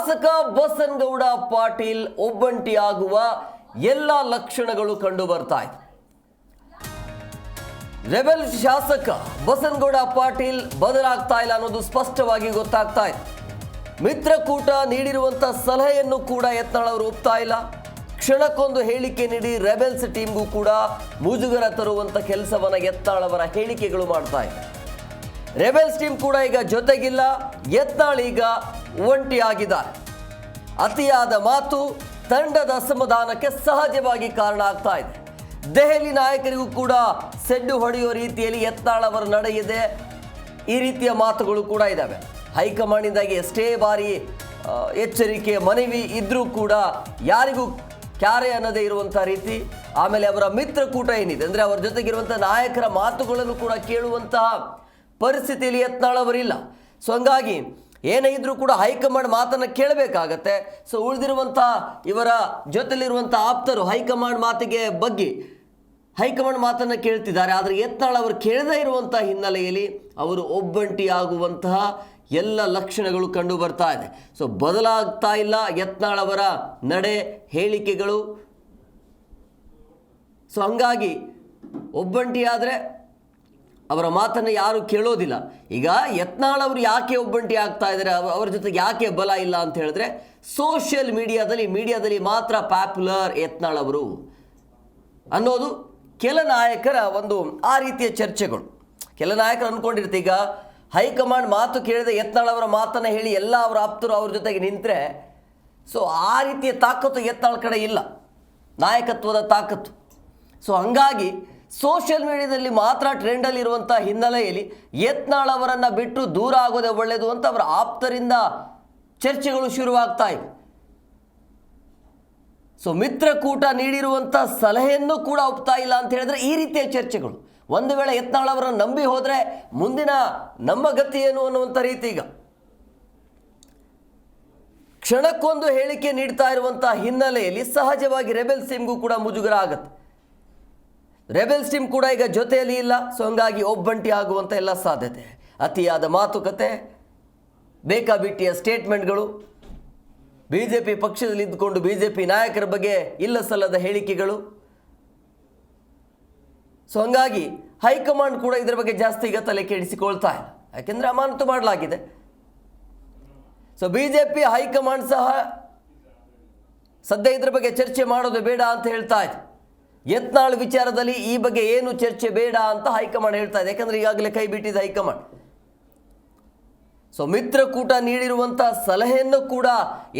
ಶಾಸಕ ಬಸನಗೌಡ ಪಾಟೀಲ್ ಒಬ್ಬಂಟಿಯಾಗುವ ಎಲ್ಲ ಲಕ್ಷಣಗಳು ಕಂಡು ಬರ್ತಾ ಇದೆ. ರೆಬೆಲ್ ಶಾಸಕ ಬಸನಗೌಡ ಪಾಟೀಲ್ ಬದಲಾಗ್ತಾ ಇಲ್ಲ ಅನ್ನೋದು ಸ್ಪಷ್ಟವಾಗಿ ಗೊತ್ತಾಗ್ತಾ ಇದೆ. ಮಿತ್ರಕೂಟ ನೀಡಿರುವಂತ ಸಲಹೆಯನ್ನು ಕೂಡ ಯತ್ನಾಳ್ ಅವರು ಒಪ್ತಾ ಇಲ್ಲ. ಕ್ಷಣಕ್ಕೊಂದು ಹೇಳಿಕೆ ನೀಡಿ ರೆಬೆಲ್ಸ್ ಟೀಮ್ಗೂ ಕೂಡ ಮುಜುಗರ ತರುವಂತ ಕೆಲಸವನ್ನ ಯತ್ನಾಳ್ ಅವರ ಹೇಳಿಕೆಗಳು ಮಾಡ್ತಾ ಇದೆ. ರೆಬೆಲ್ಸ್ ಟೀಮ್ ಕೂಡ ಈಗ ಜೊತೆಗಿಲ್ಲ, ಯತ್ನಾಳ್ ಈಗ ಒಂಟಿಯಾಗಿದ್ದಾರೆ. ಅತಿಯಾದ ಮಾತು ತಂಡದ ಅಸಮಾಧಾನಕ್ಕೆ ಸಹಜವಾಗಿ ಕಾರಣ ಆಗ್ತಾ ಇದೆ. ದೆಹಲಿ ನಾಯಕರಿಗೂ ಕೂಡ ಸೆಡ್ಡು ಹೊಡೆಯುವ ರೀತಿಯಲ್ಲಿ ಯತ್ನಾಳ್ ಅವರ ನಡೆ ಇದೆ. ಈ ರೀತಿಯ ಮಾತುಗಳು ಕೂಡ ಇದ್ದಾವೆ. ಹೈಕಮಾಂಡ್ನಿಂದಾಗಿ ಎಷ್ಟೇ ಬಾರಿ ಎಚ್ಚರಿಕೆ ಮನವಿ ಇದ್ರೂ ಕೂಡ ಯಾರಿಗೂ ಕ್ಯಾರೆ ಅನ್ನದೇ ಇರುವಂಥ ರೀತಿ. ಆಮೇಲೆ ಅವರ ಮಿತ್ರಕೂಟ ಏನಿದೆ ಅಂದರೆ ಅವರ ಜೊತೆಗಿರುವಂಥ ನಾಯಕರ ಮಾತುಗಳನ್ನು ಕೂಡ ಕೇಳುವಂತಹ ಪರಿಸ್ಥಿತಿಯಲ್ಲಿ ಯತ್ನಾಳ್ ಅವರಿಲ್ಲ. ಸೊ ಹಂಗಾಗಿ ಏನೇ ಇದ್ರೂ ಕೂಡ ಹೈಕಮಾಂಡ್ ಮಾತನ್ನು ಕೇಳಬೇಕಾಗತ್ತೆ. ಸೊ ಉಳಿದಿರುವಂಥ ಇವರ ಜೊತೆಲಿರುವಂಥ ಆಪ್ತರು ಹೈಕಮಾಂಡ್ ಮಾತಿಗೆ ಬಗ್ಗೆ ಹೈಕಮಾಂಡ್ ಮಾತನ್ನು ಕೇಳ್ತಿದ್ದಾರೆ. ಆದರೆ ಯತ್ನಾಳ್ ಅವರು ಕೇಳದೇ ಇರುವಂಥ ಹಿನ್ನೆಲೆಯಲ್ಲಿ ಅವರು ಒಬ್ಬಂಟಿಯಾಗುವಂತಹ ಎಲ್ಲ ಲಕ್ಷಣಗಳು ಕಂಡು ಬರ್ತಾ ಇದೆ. ಸೊ ಬದಲಾಗ್ತಾ ಇಲ್ಲ ಯತ್ನಾಳ್ ಅವರ ನಡೆ ಹೇಳಿಕೆಗಳು. ಸೊ ಹಂಗಾಗಿ ಒಬ್ಬಂಟಿಯಾದರೆ ಅವರ ಮಾತನ್ನು ಯಾರು ಕೇಳೋದಿಲ್ಲ. ಈಗ ಯತ್ನಾಳ್ ಅವರು ಯಾಕೆ ಒಬ್ಬಂಟಿ ಆಗ್ತಾ ಇದ್ದಾರೆ, ಅವರ ಜೊತೆಗೆ ಯಾಕೆ ಬಲ ಇಲ್ಲ ಅಂತ ಹೇಳಿದ್ರೆ ಸೋಷಿಯಲ್ ಮೀಡಿಯಾದಲ್ಲಿ ಮಾತ್ರ ಪಾಪ್ಯುಲರ್ ಯತ್ನಾಳ್ ಅವರು ಅನ್ನೋದು ಕೆಲ ನಾಯಕರ ಒಂದು ಆ ರೀತಿಯ ಚರ್ಚೆಗಳು. ಕೆಲ ನಾಯಕರು ಅಂದ್ಕೊಂಡಿರ್ತೀವಿ ಈಗ ಹೈಕಮಾಂಡ್ ಮಾತು ಕೇಳಿದ ಯತ್ನಾಳ್ ಅವರ ಮಾತನ್ನು ಹೇಳಿ ಎಲ್ಲ ಅವರ ಆಪ್ತರು ಅವ್ರ ಜೊತೆಗೆ ನಿಂತರೆ ಸೊ ಆ ರೀತಿಯ ತಾಕತ್ತು ಯತ್ನಾಳ್ ಕಡೆ ಇಲ್ಲ, ನಾಯಕತ್ವದ ತಾಕತ್ತು. ಸೊ ಹಂಗಾಗಿ ಸೋಷಿಯಲ್ ಮೀಡಿಯಾದಲ್ಲಿ ಮಾತ್ರ ಟ್ರೆಂಡಲ್ಲಿರುವಂಥ ಹಿನ್ನೆಲೆಯಲ್ಲಿ ಯತ್ನಾಳ್ ಅವರನ್ನು ಬಿಟ್ಟು ದೂರ ಆಗೋದೇ ಒಳ್ಳೆಯದು ಅಂತ ಅವರ ಆಪ್ತರಿಂದ ಚರ್ಚೆಗಳು ಶುರುವಾಗ್ತಾ ಇವೆ. ಸೊ ಮಿತ್ರಕೂಟ ನೀಡಿರುವಂಥ ಸಲಹೆಯನ್ನು ಕೂಡ ಒಪ್ತಾ ಇಲ್ಲ ಅಂತ ಹೇಳಿದ್ರೆ ಈ ರೀತಿಯ ಚರ್ಚೆಗಳು. ಒಂದು ವೇಳೆ ಯತ್ನಾಳ್ ಅವರನ್ನು ನಂಬಿ ಹೋದರೆ ಮುಂದಿನ ನಮ್ಮ ಗತಿ ಏನು ಅನ್ನುವಂಥ ರೀತಿ. ಈಗ ಕ್ಷಣಕ್ಕೊಂದು ಹೇಳಿಕೆ ನೀಡ್ತಾ ಇರುವಂಥ ಹಿನ್ನೆಲೆಯಲ್ಲಿ ಸಹಜವಾಗಿ ರೆಬೆಲ್ಸ್ ಟೀಮ್ಗೂ ಕೂಡ ಮುಜುಗರ ಆಗುತ್ತೆ. ರೆಬೆಲ್ಸ್ ಟೀಮ್ ಕೂಡ ಈಗ ಜೊತೆಯಲ್ಲಿ ಇಲ್ಲ. ಸೊ ಹಂಗಾಗಿ ಒಬ್ಬಂಟಿ ಆಗುವಂಥ ಎಲ್ಲ ಸಾಧ್ಯತೆ. ಅತಿಯಾದ ಮಾತುಕತೆ, ಬೇಕಾಬಿಟ್ಟಿಯ ಸ್ಟೇಟ್ಮೆಂಟ್ಗಳು, BJP ಪಕ್ಷದಲ್ಲಿ ಇದ್ದುಕೊಂಡು BJP ನಾಯಕರ ಬಗ್ಗೆ ಇಲ್ಲ ಸಲ್ಲದ ಹೇಳಿಕೆಗಳು. ಸೊ ಹಂಗಾಗಿ ಹೈಕಮಾಂಡ್ ಕೂಡ ಇದರ ಬಗ್ಗೆ ಜಾಸ್ತಿ ಈಗ ತಲೆ ಕೆಡಿಸಿಕೊಳ್ತಾ ಇಲ್ಲ, ಯಾಕೆಂದರೆ ಅಮಾನತು ಮಾಡಲಾಗಿದೆ. ಸೊ BJP ಹೈಕಮಾಂಡ್ ಸಹ ಸದ್ಯ ಇದರ ಬಗ್ಗೆ ಚರ್ಚೆ ಮಾಡೋದು ಬೇಡ ಅಂತ ಹೇಳ್ತಾ ಇದೆ. ಯತ್ನಾಳ್ ವಿಚಾರದಲ್ಲಿ ಈ ಬಗ್ಗೆ ಏನು ಚರ್ಚೆ ಬೇಡ ಅಂತ ಹೈಕಮಾಂಡ್ ಹೇಳ್ತಾ ಇದೆ, ಯಾಕಂದರೆ ಈಗಾಗಲೇ ಕೈ ಬಿಟ್ಟಿದೆ ಹೈಕಮಾಂಡ್. ಸೊ ಮಿತ್ರಕೂಟ ನೀಡಿರುವಂಥ ಸಲಹೆಯನ್ನು ಕೂಡ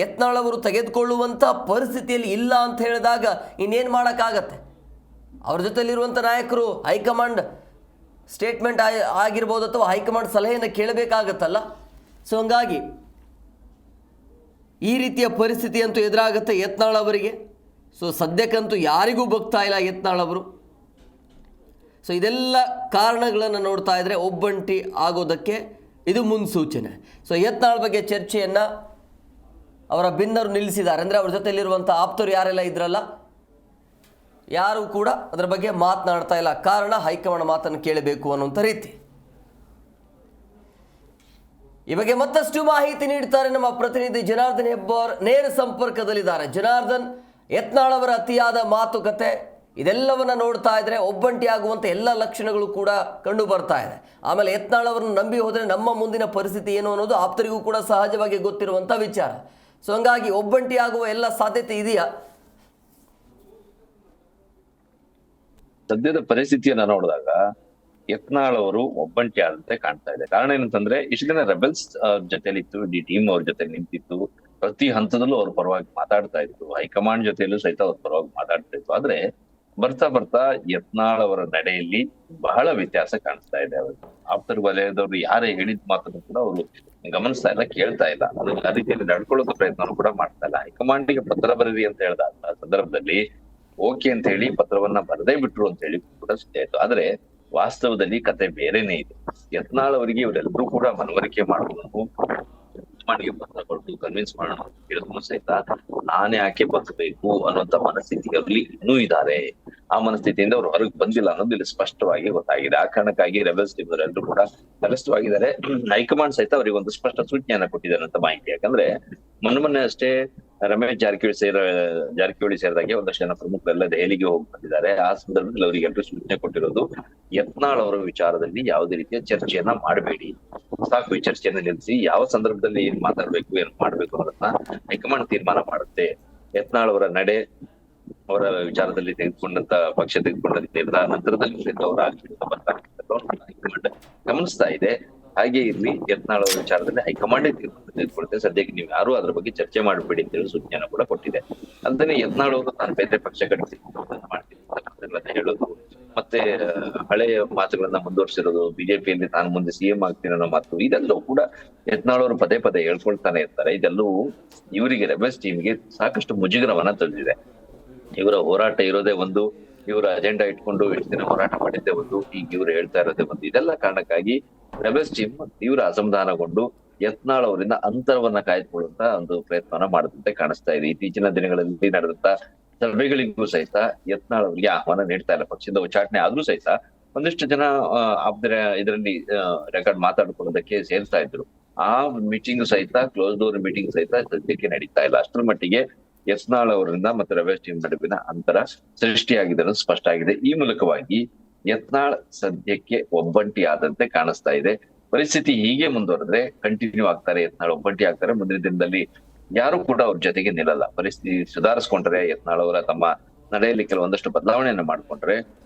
ಯತ್ನಾಳ್ ಅವರು ತೆಗೆದುಕೊಳ್ಳುವಂಥ ಪರಿಸ್ಥಿತಿಯಲ್ಲಿ ಇಲ್ಲ ಅಂತ ಹೇಳಿದಾಗ ಇನ್ನೇನು ಮಾಡೋಕ್ಕಾಗತ್ತೆ. ಅವ್ರ ಜೊತೆಲಿರುವಂಥ ನಾಯಕರು ಹೈಕಮಾಂಡ್ ಸ್ಟೇಟ್ಮೆಂಟ್ ಆಗಿರ್ಬೋದು ಅಥವಾ ಹೈಕಮಾಂಡ್ ಸಲಹೆಯನ್ನು ಕೇಳಬೇಕಾಗತ್ತಲ್ಲ. ಸೊ ಹಂಗಾಗಿ ಈ ರೀತಿಯ ಪರಿಸ್ಥಿತಿ ಅಂತೂ ಎದುರಾಗುತ್ತೆ ಯತ್ನಾಳ್ ಅವರಿಗೆ. ಸೊ ಸದ್ಯಕ್ಕಂತೂ ಯಾರಿಗೂ ಬಗ್ತಾ ಇಲ್ಲ ಯತ್ನಾಳ್ ಅವರು. ಸೊ ಇದೆಲ್ಲ ಕಾರಣಗಳನ್ನು ನೋಡ್ತಾ ಇದ್ದರೆ ಒಬ್ಬಂಟಿ ಆಗೋದಕ್ಕೆ ಇದು ಮುನ್ಸೂಚನೆ. ಸೊ ಯತ್ನಾಳ್ ಬಗ್ಗೆ ಚರ್ಚೆಯನ್ನು ಅವರ ಭಿನ್ನರು ನಿಲ್ಲಿಸಿದ್ದಾರೆ. ಅಂದರೆ ಅವ್ರ ಜೊತೆಯಲ್ಲಿರುವಂಥ ಆಪ್ತರು ಯಾರೆಲ್ಲ ಇದ್ರಲ್ಲ ಯಾರೂ ಕೂಡ ಅದರ ಬಗ್ಗೆ ಮಾತನಾಡ್ತಾ ಇಲ್ಲ. ಕಾರಣ ಹೈಕಮಾಂಡ್ ಮಾತನ್ನು ಕೇಳಬೇಕು ಅನ್ನುವಂಥ ರೀತಿ. ಈ ಬಗ್ಗೆ ಮತ್ತಷ್ಟು ಮಾಹಿತಿ ನೀಡ್ತಾರೆ ನಮ್ಮ ಪ್ರತಿನಿಧಿ ಜನಾರ್ದನ್ ಹೆಬ್ಬಾರ್, ನೇರ ಸಂಪರ್ಕದಲ್ಲಿದ್ದಾರೆ. ಜನಾರ್ದನ್, ಯತ್ನಾಳ್ ಅವರ ಅತಿಯಾದ ಮಾತುಕತೆ ಇದೆಲ್ಲವನ್ನ ನೋಡ್ತಾ ಇದ್ರೆ ಒಬ್ಬಂಟಿ ಆಗುವಂಥ ಎಲ್ಲ ಲಕ್ಷಣಗಳು ಕೂಡ ಕಂಡು ಬರ್ತಾ ಇದೆ. ಆಮೇಲೆ ಯತ್ನಾಳ್ ಅವರನ್ನು ನಂಬಿ ಹೋದರೆ ನಮ್ಮ ಮುಂದಿನ ಪರಿಸ್ಥಿತಿ ಏನು ಅನ್ನೋದು ಆಪ್ತರಿಗೂ ಕೂಡ ಸಹಜವಾಗಿ ಗೊತ್ತಿರುವಂಥ ವಿಚಾರ. ಸೊ ಹಂಗಾಗಿ ಒಬ್ಬಂಟಿ ಆಗುವ ಎಲ್ಲ ಸಾಧ್ಯತೆ ಇದೆಯಾ? ಸದ್ಯದ ಪರಿಸ್ಥಿತಿಯನ್ನ ನೋಡಿದಾಗ ಯತ್ನಾಳ್ ಅವರು ಒಬ್ಬಂಟಿ ಆದಂತೆ ಕಾಣ್ತಾ ಇದೆ. ಕಾರಣ ಏನಂತಂದ್ರೆ ಇಷ್ಟು ದಿನ ರೆಬೆಲ್ಸ್ ಜೊತೆಲಿತ್ತು, ಡಿ ಟೀಮ್ ಅವ್ರ ಜೊತೆ ನಿಂತಿತ್ತು, ಪ್ರತಿ ಹಂತದಲ್ಲೂ ಅವ್ರ ಪರವಾಗಿ ಮಾತಾಡ್ತಾ ಇತ್ತು, ಹೈಕಮಾಂಡ್ ಜೊತೆಯಲ್ಲೂ ಸಹಿತ ಅವ್ರ ಪರವಾಗಿ ಮಾತಾಡ್ತಾ ಇತ್ತು. ಆದ್ರೆ ಬರ್ತಾ ಬರ್ತಾ ಯತ್ನಾಳ್ ಅವರ ನಡೆಯಲ್ಲಿ ಬಹಳ ವ್ಯತ್ಯಾಸ ಕಾಣಿಸ್ತಾ ಇದೆ. ಅವರು ಆಪ್ತರ ವಲಯದವ್ರು ಯಾರೇ ಹೇಳಿದ ಮಾತನ್ನು ಕೂಡ ಅವರು ಗಮನಿಸ್ತಾ ಇಲ್ಲ, ಕೇಳ್ತಾ ಇಲ್ಲ, ಅದನ್ನ ಆ ರೀತಿಯಲ್ಲಿ ನಡ್ಕೊಳ್ಳೋಕೆ ಪ್ರಯತ್ನ ಕೂಡ ಮಾಡ್ತಾ ಇಲ್ಲ. ಹೈಕಮಾಂಡ್ಗೆ ಪತ್ರ ಬರೀರಿ ಅಂತ ಹೇಳಿದ ಸಂದರ್ಭದಲ್ಲಿ ಓಕೆ ಅಂತ ಹೇಳಿ ಪತ್ರವನ್ನ ಬರದೇ ಬಿಟ್ರು ಅಂತ ಹೇಳಿ ಕೂಡ ಸುದ್ದಿ ಆಯ್ತು. ಆದ್ರೆ ವಾಸ್ತವದಲ್ಲಿ ಕತೆ ಬೇರೆನೇ ಇದೆ. ಯತ್ನಾಳ್ ಅವರಿಗೆ ಇವರೆಲ್ಲರೂ ಕೂಡ ಮನವರಿಕೆ ಮಾಡಬೇಕು, ಹೈಕಮಾಂಡ್ಗೆ ಪತ್ರ ಕೊಟ್ಟು ಕನ್ವಿನ್ಸ್ ಮಾಡೋಣ ಹೇಳಿದ್ರು ಸಹಿತ ನಾನೇ ಆಕೆ ಬದುಕಬೇಕು ಅನ್ನುವಂತ ಮನಸ್ಥಿತಿಯಲ್ಲಿ ಇನ್ನೂ ಇದ್ದಾರೆ. ಆ ಮನಸ್ಥಿತಿಯಿಂದ ಅವ್ರು ಹೊರಗೆ ಬಂದಿಲ್ಲ ಅನ್ನೋದು ಇಲ್ಲಿ ಸ್ಪಷ್ಟವಾಗಿ ಗೊತ್ತಾಗಿದೆ. ಆ ಕಾರಣಕ್ಕಾಗಿ ರೆಬೆಲ್ಸ್ ಟೀಮ್ ಅವರೆಲ್ಲರೂ ಕೂಡ ತಲೆಸ್ತವಾಗಿದ್ದಾರೆ. ಹೈಕಮಾಂಡ್ ಸಹಿತ ಅವರಿಗೆ ಒಂದು ಸ್ಪಷ್ಟ ಸೂಚನೆಯನ್ನ ಕೊಟ್ಟಿದ್ದಾರೆ ಅಂತ ಮಾಹಿತಿ. ಯಾಕಂದ್ರೆ ಮೊನ್ನೆ ಅಷ್ಟೇ ರಮೇಶ್ ಜಾರಕಿಹೊಳಿ ಸೇರಿದಾಗೆ ಒಂದಷ್ಟು ಜನ ಪ್ರಮುಖರೆಲ್ಲ ದೆಹಲಿಗೆ ಹೋಗಿ ಬಂದಿದ್ದಾರೆ. ಆ ಸಂದರ್ಭದಲ್ಲಿ ಅವರಿಗೆಲ್ಲರೂ ಸೂಚನೆ ಕೊಟ್ಟಿರೋದು, ಯತ್ನಾಳ್ ಅವರ ವಿಚಾರದಲ್ಲಿ ಯಾವುದೇ ರೀತಿಯ ಚರ್ಚೆಯನ್ನ ಮಾಡಬೇಡಿ, ಸಾಕು ಈ ಚರ್ಚೆಯನ್ನ ನಿಲ್ಲಿಸಿ, ಯಾವ ಸಂದರ್ಭದಲ್ಲಿ ಏನ್ ಮಾತಾಡ್ಬೇಕು ಏನ್ ಮಾಡ್ಬೇಕು ಅನ್ನೋದನ್ನ ಹೈಕಮಾಂಡ್ ತೀರ್ಮಾನ ಮಾಡುತ್ತೆ. ಯತ್ನಾಳ್ ಅವರ ನಡೆ, ಅವರ ವಿಚಾರದಲ್ಲಿ ಪಕ್ಷ ತೆಗೆದುಕೊಂಡಂತ ನಿರ್ಧಾರ ನಂತರದಲ್ಲಿ ಅವರ ಹೈಕಮಾಂಡ್ ಗಮನಿಸ್ತಾ ಇದೆ. ಹಾಗೆ ಇರ್ಲಿ, ಯತ್ನಾಳ್ ಅವರ ವಿಚಾರದಲ್ಲಿ ಹೈಕಮಾಂಡ್ ತೀರ್ಮಾನ ತೆಗೆದುಕೊಳುತ್ತೆ. ಸದ್ಯಕ್ಕೆ ನೀವು ಯಾರು ಅದ್ರ ಬಗ್ಗೆ ಚರ್ಚೆ ಮಾಡಬೇಡಿ ಅಂತ ಹೇಳಿ ಸೂಚನೆ ಕೂಡ ಕೊಟ್ಟಿದೆ. ಅಂತಾನೆ ಯತ್ನಾಳ್ ಅವರು ನಾನು ಬೇರೆ ಪಕ್ಷ ಕಟ್ಟಿಸಿ ಮಾಡ್ತೀನಿ ಹೇಳೋದು, ಮತ್ತೆ ಹಳೆಯ ಮಾತುಗಳನ್ನ ಮುಂದುವರಿಸಿರೋದು, ಬಿಜೆಪಿಯಲ್ಲಿ ನಾನು ಮುಂದೆ ಸಿಎಂ ಆಗ್ತೀನಿ ಅನ್ನೋ ಮಾತು, ಇದೆಲ್ಲವೂ ಕೂಡ ಯತ್ನಾಳ್ ಅವರು ಪದೇ ಪದೇ ಹೇಳ್ಕೊಳ್ತಾನೆ ಇರ್ತಾರೆ. ಇದೆಲ್ಲವೂ ಇವರಿಗೆ ರೆಬೆಲ್ಸ್ ಟೀಮ್ಗೆ ಸಾಕಷ್ಟು ಮುಜುಗರವನ್ನ ತಂದಿದೆ. ಇವರ ಹೋರಾಟ ಇರೋದೇ ಒಂದು, ಇವರ ಅಜೆಂಡಾ ಇಟ್ಕೊಂಡು ಎಷ್ಟು ದಿನ ಹೋರಾಟ ಮಾಡಿದ್ದೇ ಒಂದು, ಈಗ ಇವ್ರು ಹೇಳ್ತಾ ಇರೋದೇ ಒಂದು. ಇದೆಲ್ಲ ಕಾರಣಕ್ಕಾಗಿ ರೆಬೆಲ್ಸ್ ಟೀಮ್ ತೀವ್ರ ಅಸಮಾಧಾನಗೊಂಡು ಯತ್ನಾಳ್ ಅವರಿಂದ ಅಂತರವನ್ನ ಕಾಯ್ದುಕೊಳ್ಳುವಂತ ಒಂದು ಪ್ರಯತ್ನವನ್ನ ಮಾಡದಂತೆ ಕಾಣಿಸ್ತಾ ಇದೆ. ಇತ್ತೀಚಿನ ದಿನಗಳಲ್ಲಿ ನಡೆದಂತ ಸಭೆಗಳಿಗೂ ಸಹಿತ ಯತ್ನಾಳ್ ಅವರಿಗೆ ಆಹ್ವಾನ ನೀಡ್ತಾ ಇಲ್ಲ. ಪಕ್ಷದಿಂದ ಉಚ್ಚಾಟನೆ ಆದ್ರೂ ಸಹಿತ ಒಂದಿಷ್ಟು ಜನ ಇದರಲ್ಲಿ ರೆಕಾರ್ಡ್ ಮಾತಾಡ್ಕೊಳ್ಳೋದಕ್ಕೆ ಸೇರ್ತಾ ಇದ್ರು. ಆ ಮೀಟಿಂಗ್ ಸಹಿತ, ಕ್ಲೋಸ್ ಡೋರ್ ಮೀಟಿಂಗ್ ಸಹಿತ ಸದ್ಯಕ್ಕೆ ನಡೀತಾ ಇಲ್ಲ. ಅಷ್ಟರ ಮಟ್ಟಿಗೆ ಯತ್ನಾಳ್ ಅವರಿಂದ ಮತ್ತು ರೆಬೆಲ್ಸ್ ಟೀಮ್ ನಡುವಿನ ಅಂತರ ಸೃಷ್ಟಿಯಾಗಿದೆ ಅನ್ನೋದು ಸ್ಪಷ್ಟ ಆಗಿದೆ. ಈ ಮೂಲಕವಾಗಿ ಯತ್ನಾಳ್ ಸದ್ಯಕ್ಕೆ ಒಬ್ಬಂಟಿ ಆದಂತೆ ಕಾಣಿಸ್ತಾ ಇದೆ. ಪರಿಸ್ಥಿತಿ ಹೀಗೆ ಮುಂದುವರೆದ್ರೆ ಕಂಟಿನ್ಯೂ ಆಗ್ತಾರೆ, ಯತ್ನಾಳ್ ಒಬ್ಬಂಟಿ ಆಗ್ತಾರೆ. ಮುಂದಿನ ದಿನದಲ್ಲಿ ಯಾರು ಕೂಡ ಅವ್ರ ಜೊತೆಗೆ ನಿಲ್ಲಲ್ಲ. ಪರಿಸ್ಥಿತಿ ಸುಧಾರಿಸ್ಕೊಂಡ್ರೆ, ಯತ್ನಾಳ್ ಅವರ ತಮ್ಮ ನಡೆಯಲ್ಲಿ ಕೆಲವೊಂದಷ್ಟು ಬದಲಾವಣೆಯನ್ನ ಮಾಡ್ಕೊಂಡ್ರೆ,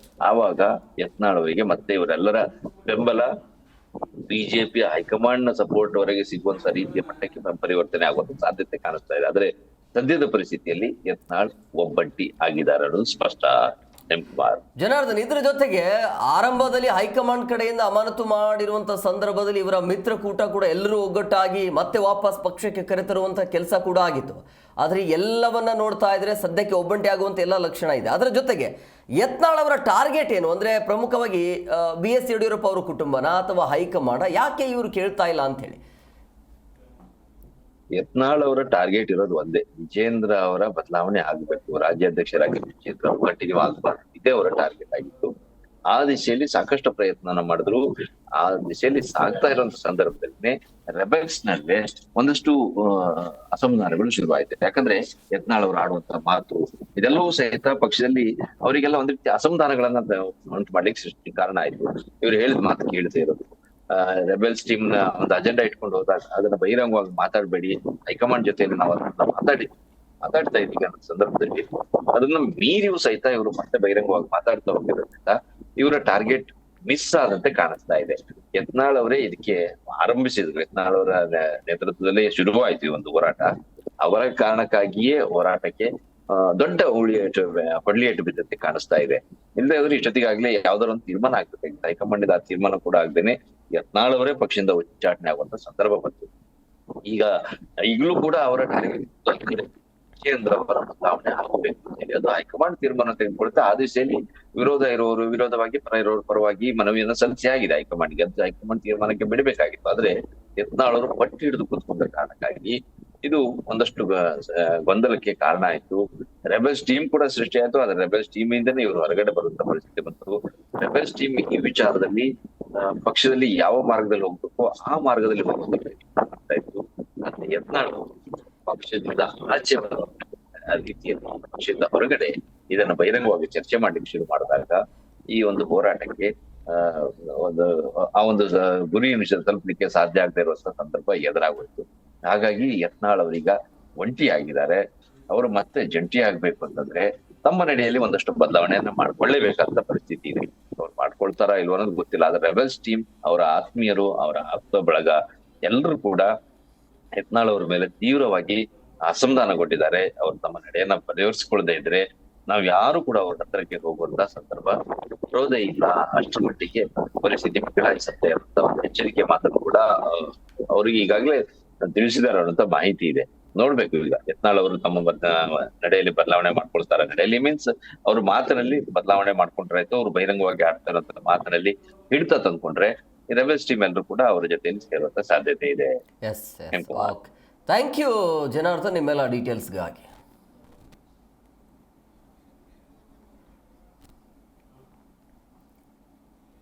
ಆವಾಗ ಯತ್ನಾಳ್ ಅವರಿಗೆ ಮತ್ತೆ ಇವರೆಲ್ಲರ ಬೆಂಬಲ, ಬಿಜೆಪಿ ಹೈಕಮಾಂಡ್ ನ ಸಪೋರ್ಟ್ ವರೆಗೆ ಸಿಗುವಂತ ರೀತಿಯ ಮಟ್ಟಕ್ಕೆ ಪರಿವರ್ತನೆ ಆಗುವಂತ ಸಾಧ್ಯತೆ ಕಾಣಿಸ್ತಾ ಇದೆ. ಆದ್ರೆ ಸದ್ಯದ ಪರಿಸ್ಥಿತಿಯಲ್ಲಿ ಯತ್ನಾಳ್ ಒಬ್ಬಂಟಿ ಆಗಿದ್ದಾರೆ ಅನ್ನೋದು ಸ್ಪಷ್ಟ. ಜನಾರ್ದನ್, ಇದ್ರ ಜೊತೆಗೆ ಆರಂಭದಲ್ಲಿ ಹೈಕಮಾಂಡ್ ಕಡೆಯಿಂದ ಅಮಾನತು ಮಾಡಿರುವಂತ ಸಂದರ್ಭದಲ್ಲಿ ಇವರ ಮಿತ್ರಕೂಟ ಕೂಡ ಎಲ್ಲರೂ ಒಗ್ಗಟ್ಟಾಗಿ ಮತ್ತೆ ವಾಪಸ್ ಪಕ್ಷಕ್ಕೆ ಕರೆತರುವಂತ ಕೆಲಸ ಕೂಡ ಆಗಿತ್ತು. ಆದ್ರೆ ಎಲ್ಲವನ್ನ ನೋಡ್ತಾ ಇದ್ರೆ ಸದ್ಯಕ್ಕೆ ಒಬ್ಬಂಟಿ ಆಗುವಂತ ಎಲ್ಲ ಲಕ್ಷಣ ಇದೆ. ಅದರ ಜೊತೆಗೆ ಯತ್ನಾಳ್ ಅವರ ಟಾರ್ಗೆಟ್ ಏನು ಅಂದ್ರೆ, ಪ್ರಮುಖವಾಗಿ BS ಯಡಿಯೂರಪ್ಪ ಅವರ ಕುಟುಂಬನ ಅಥವಾ ಹೈಕಮಾಂಡ್, ಯಾಕೆ ಇವರು ಕೇಳ್ತಾ ಇಲ್ಲ ಅಂತ ಹೇಳಿ? ಯತ್ನಾಳ್ ಅವರ ಟಾರ್ಗೆಟ್ ಇರೋದು ಒಂದೇ, ವಿಜೇಂದ್ರ ಅವರ ಬದಲಾವಣೆ ಆಗ್ಬೇಕು, ರಾಜ್ಯಾಧ್ಯಕ್ಷರಾಗಿ ವಿಜೇಂದ್ರ ಅವರು ಕಂಟಿನ್ಯೂ ಆಗ್ಬಾರ್ದು, ಇದೇ ಅವರ ಟಾರ್ಗೆಟ್ ಆಗಿತ್ತು. ಆ ದಿಶೆಯಲ್ಲಿ ಸಾಕಷ್ಟು ಪ್ರಯತ್ನ ಮಾಡಿದ್ರು. ಆ ದಿಶೆಯಲ್ಲಿ ಸಾಗ್ತಾ ಇರುವಂತ ಸಂದರ್ಭದಲ್ಲಿ ರೆಬೆಲ್ಸ್ ನಡುವೆ ಒಂದಷ್ಟು ಅಸಮಾಧಾನಗಳು ಶುರುವಾಯಿತು. ಯಾಕಂದ್ರೆ ಯತ್ನಾಳ್ ಅವರು ಆಡುವಂತ ಮಾತು ಇದೆಲ್ಲವೂ ಸಹಿತ ಪಕ್ಷದಲ್ಲಿ ಅವರಿಗೆಲ್ಲ ಒಂದ್ ರೀತಿ ಅಸಮಾಧಾನಗಳನ್ನ ಉಂಟು ಮಾಡ್ಲಿಕ್ಕೆ ಸೃಷ್ಟಿ ಕಾರಣ ಆಯ್ತು. ಇವ್ರು ಹೇಳಿದ ಮಾತು ಕೇಳದೆ ಇರೋದು, ರೆಬೆಲ್ಸ್ ಟೀಮ್ ನ ಒಂದು ಅಜೆಂಡಾ ಇಟ್ಕೊಂಡು ಹೋದಾಗ ಅದನ್ನ ಬಹಿರಂಗವಾಗಿ ಮಾತಾಡ್ಬೇಡಿ, ಹೈಕಮಾಂಡ್ ಜೊತೆಯಲ್ಲಿ ನಾವು ಅದನ್ನ ಮಾತಾಡ್ತಾ ಇದ್ದೀವಿ ಅನ್ನೋ ಸಂದರ್ಭದಲ್ಲಿ ಅದನ್ನ ಮೀರಿಯೂ ಸಹಿತ ಇವರು ಮತ್ತೆ ಬಹಿರಂಗವಾಗಿ ಮಾತಾಡ್ತಾ ಹೋಗಿರೋದ್ರಿಂದ ಇವರ ಟಾರ್ಗೆಟ್ ಮಿಸ್ ಆದಂತೆ ಕಾಣಿಸ್ತಾ ಇದೆ. ಯತ್ನಾಳ್ ಅವರೇ ಇದಕ್ಕೆ ಆರಂಭಿಸಿದ್ರು. ಯತ್ನಾಳ್ ಅವರ ನೇತೃತ್ವದಲ್ಲಿ ಶುರುವಾಯ್ತು ಈ ಒಂದು ಹೋರಾಟ. ಅವರ ಕಾರಣಕ್ಕಾಗಿಯೇ ಹೋರಾಟಕ್ಕೆ ದೊಡ್ಡ ಹೊಡ್ಲಿಯೇಟು ಬಿದ್ದಂತೆ ಕಾಣಿಸ್ತಾ ಇದೆ. ಇಲ್ಲದೆ ಅವರು ಇಷ್ಟೊತ್ತಿಗಾಗ್ಲೇ ಯಾವ್ದಾರ ಒಂದು ತೀರ್ಮಾನ ಆಗ್ಬೇಕಾಗಿತ್ತು. ಹೈಕಮಾಂಡ್ ಆ ತೀರ್ಮಾನ ಕೂಡ ಆಗ್ದೇನೆ ಯತ್ನಾಳ್ ಅವರೇ ಪಕ್ಷದಿಂದ ಉಚ್ಚಾಟನೆ ಆಗುವಂತ ಸಂದರ್ಭ ಬಂತು. ಈಗಲೂ ಕೂಡ ಅವರ ಟಾರ್ಗೆಟ್ ವಿಜೇಂದ್ರ ಅವರ ಬದಲಾವಣೆ ಆಗಬೇಕು ಅಂತ ಹೇಳಿ ಅದು ಹೈಕಮಾಂಡ್ ತೀರ್ಮಾನ ತೆಗೆದುಕೊಳ್ತಾ ಆ ದಿಶೆಯಲ್ಲಿ ವಿರೋಧ ಇರೋರು ವಿರೋಧವಾಗಿ, ಪರ ಇರೋರು ಪರವಾಗಿ ಮನವಿಯನ್ನ ಸಲ್ಲಿಸಿ ಆಗಿದೆ ಹೈಕಮಾಂಡ್ಗೆ. ಅದು ಹೈಕಮಾಂಡ್ ತೀರ್ಮಾನಕ್ಕೆ ಬಿಡಬೇಕಾಗಿತ್ತು. ಆದ್ರೆ ಯತ್ನಾಳ್ ಅವರು ಪಟ್ಟಿ ಹಿಡಿದು ಕೂತ್ಕೊಂಡ ಕಾರಣಕ್ಕಾಗಿ ಇದು ಒಂದಷ್ಟು ಗೊಂದಲಕ್ಕೆ ಕಾರಣ ಆಯ್ತು. ರೆಬೆಲ್ಸ್ ಟೀಮ್ ಕೂಡ ಸೃಷ್ಟಿ ಆಯ್ತು. ಆದ್ರೆ ರೆಬೆಲ್ಸ್ ಟೀಮ್ ಇಂದನೇ ಇವರು ಹೊರಗಡೆ ಬರುವಂತ ಪರಿಸ್ಥಿತಿ ಬಂತು. ರೆಬೆಲ್ಸ್ ಟೀಮ್ ಈ ವಿಚಾರದಲ್ಲಿ ಪಕ್ಷದಲ್ಲಿ ಯಾವ ಮಾರ್ಗದಲ್ಲಿ ಹೋಗ್ಬೇಕು ಆ ಮಾರ್ಗದಲ್ಲಿ ಹೋಗ್ತಾ ಇತ್ತು. ಆದ್ರೆ ಯತ್ನಾಳ್ ಪಕ್ಷದಿಂದ ಆಚೆ ಬರುವ ರೀತಿಯಲ್ಲಿ ಪಕ್ಷದಿಂದ ಹೊರಗಡೆ ಇದನ್ನ ಬಹಿರಂಗವಾಗಿ ಚರ್ಚೆ ಮಾಡ್ಲಿಕ್ಕೆ ಶುರು ಮಾಡಿದಾಗ ಈ ಒಂದು ಹೋರಾಟಕ್ಕೆ ಒಂದು ಗುರಿ ತಲುಪಲಿಕ್ಕೆ ಸಾಧ್ಯ ಆಗದೆ ಇರುವಂತ ಸಂದರ್ಭ ಎದುರಾಗೋಯ್ತು. ಹಾಗಾಗಿ ಯತ್ನಾಳ್ ಅವರೀಗ ಒಂಟಿ ಆಗಿದ್ದಾರೆ. ಅವರು ಮತ್ತೆ ಜಂಟಿ ಆಗ್ಬೇಕು ಅಂತಂದ್ರೆ ತಮ್ಮ ನಡೆಯಲ್ಲಿ ಒಂದಷ್ಟು ಬದಲಾವಣೆಯನ್ನ ಮಾಡ್ಕೊಳ್ಳೇಬೇಕಾದ ಪರಿಸ್ಥಿತಿ ಇದೆ. ಅವ್ರು ಮಾಡ್ಕೊಳ್ತಾರಾ ಇಲ್ವೋ ಅನ್ನೋದು ಗೊತ್ತಿಲ್ಲ. ಆದ್ರೆ ರೆಬೆಲ್ಸ್ ಟೀಮ್, ಅವರ ಆತ್ಮೀಯರು, ಅವರ ಆಪ್ತ ಬಳಗ ಎಲ್ಲರೂ ಕೂಡ ಯತ್ನಾಳ್ ಅವ್ರ ಮೇಲೆ ತೀವ್ರವಾಗಿ ಅಸಮಾಧಾನಗೊಂಡಿದ್ದಾರೆ. ಅವ್ರು ತಮ್ಮ ನಡೆಯನ್ನ ಪರಿಹರಿಸಿಕೊಳ್ಳದೆ ಇದ್ರೆ ನಾವ್ ಯಾರು ಕೂಡ ಅವ್ರ ಹತ್ರಕ್ಕೆ ಹೋಗುವಂತ ಸಂದರ್ಭ ಬರೋದೇ ಇಲ್ಲ, ಅಷ್ಟರ ಮಟ್ಟಿಗೆ ಪರಿಸ್ಥಿತಿ ಬದಲಾಯಿಸುತ್ತೆ ಅಂತ ಒಂದು ಎಚ್ಚರಿಕೆ ಮಾತನ್ನು ಕೂಡ ಅವ್ರಿಗೆ ಈಗಾಗಲೇ ತಿಳಿಸಿದ್ದಾರೆ ಅನ್ನೋಂತ ಮಾಹಿತಿ ಇದೆ. ನೋಡ್ಬೇಕು ಈಗ ಯತ್ನಾಳ್ ಅವರು ತಮ್ಮ ನಡೆಯಲ್ಲಿ ಬದಲಾವಣೆ ಮಾಡ್ಕೊಳ್ತಾರೆ. ನಡೆಯಲ್ಲಿ ಮೀನ್ಸ್ ಅವ್ರ ಮಾತಿನಲ್ಲಿ ಬದಲಾವಣೆ ಮಾಡ್ಕೊಂಡ್ರಾಯ್ತು. ಅವ್ರು ಬಹಿರಂಗವಾಗಿ ಆಡ್ತಾ ಇರೋಂತ ಮಾತಿನಲ್ಲಿ ಹಿಡಿತ ತಂದ್ಕೊಂಡ್ರೆ ರೆಬೆಲ್ಸ್ ಟೀಮ್ ಎಲ್ಲರೂ ಕೂಡ ಅವರ ಜೊತೆಯಲ್ಲಿ ಸೇರುವಂತ ಸಾಧ್ಯತೆ ಇದೆ. ಥ್ಯಾಂಕ್ ಯು ಜನಾರ್ದನ್ ನಿಮ್ಮೆಲ್ಲ ಡೀಟೇಲ್ಸ್ಗಾಗಿ.